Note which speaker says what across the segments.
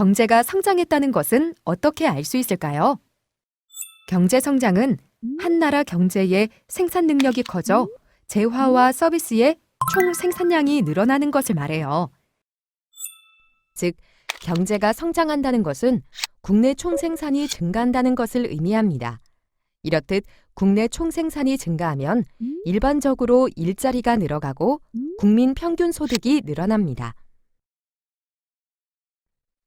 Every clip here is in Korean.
Speaker 1: 경제가 성장했다는 것은 어떻게 알 수 있을까요? 경제 성장은 한 나라 경제의 생산 능력이 커져 재화와 서비스의 총 생산량이 늘어나는 것을 말해요. 즉, 경제가 성장한다는 것은 국내 총생산이 증가한다는 것을 의미합니다. 이렇듯 국내 총생산이 증가하면 일반적으로 일자리가 늘어가고 국민 평균 소득이 늘어납니다.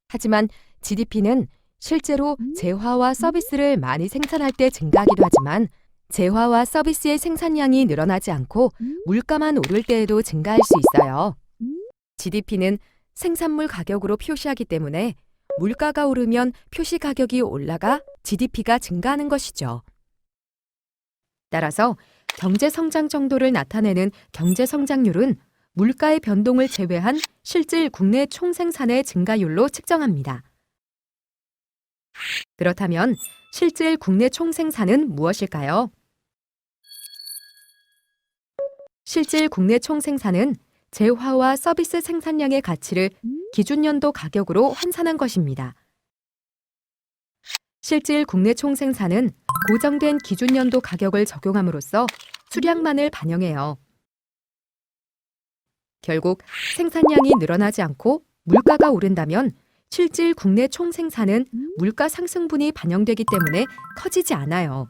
Speaker 1: 하지만 GDP는 실제로 재화와 서비스를 많이 생산할 때 증가하기도 하지만 재화와 서비스의 생산량이 늘어나지 않고 물가만 오를 때에도 증가할 수 있어요. GDP는 생산물 가격으로 표시하기 때문에 물가가 오르면 표시 가격이 올라가 GDP가 증가하는 것이죠. 따라서 경제 성장 정도를 나타내는 경제 성장률은 물가의 변동을 제외한 실질 국내 총생산의 증가율로 측정합니다. 그렇다면 실질 국내 총생산은 무엇일까요? 실질 국내 총생산은 재화와 서비스 생산량의 가치를 기준연도 가격으로 환산한 것입니다. 실질 국내 총생산은 고정된 기준연도 가격을 적용함으로써 수량만을 반영해요. 결국 생산량이 늘어나지 않고 물가가 오른다면 실질 국내 총생산은 물가 상승분이 반영되기 때문에 커지지 않아요.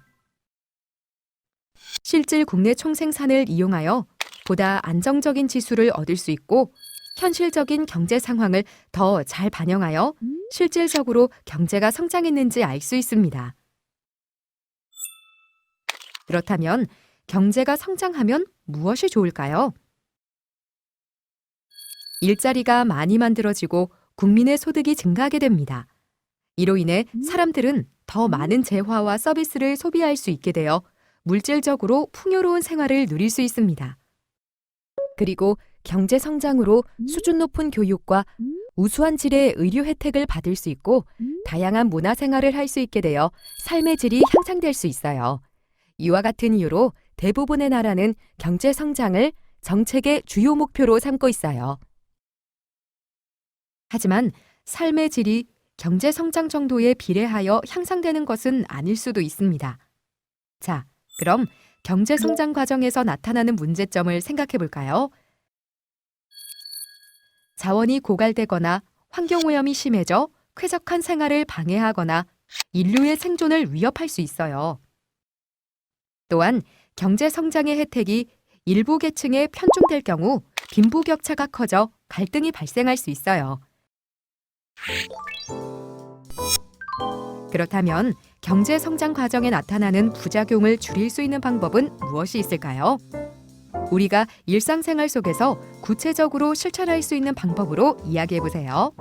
Speaker 1: 실질 국내 총생산을 이용하여 보다 안정적인 지수를 얻을 수 있고 현실적인 경제 상황을 더 잘 반영하여 실질적으로 경제가 성장했는지 알 수 있습니다. 그렇다면 경제가 성장하면 무엇이 좋을까요? 일자리가 많이 만들어지고 국민의 소득이 증가하게 됩니다. 이로 인해 사람들은 더 많은 재화와 서비스를 소비할 수 있게 되어 물질적으로 풍요로운 생활을 누릴 수 있습니다. 그리고 경제 성장으로 수준 높은 교육과 우수한 질의 의료 혜택을 받을 수 있고 다양한 문화 생활을 할 수 있게 되어 삶의 질이 향상될 수 있어요. 이와 같은 이유로 대부분의 나라는 경제 성장을 정책의 주요 목표로 삼고 있어요. 하지만 삶의 질이 경제 성장 정도에 비례하여 향상되는 것은 아닐 수도 있습니다. 자, 그럼 경제 성장 과정에서 나타나는 문제점을 생각해 볼까요? 자원이 고갈되거나 환경오염이 심해져 쾌적한 생활을 방해하거나 인류의 생존을 위협할 수 있어요. 또한 경제 성장의 혜택이 일부 계층에 편중될 경우 빈부격차가 커져 갈등이 발생할 수 있어요. 그렇다면 경제 성장 과정에 나타나는 부작용을 줄일 수 있는 방법은 무엇이 있을까요? 우리가 일상생활 속에서 구체적으로 실천할 수 있는 방법으로 이야기해 보세요.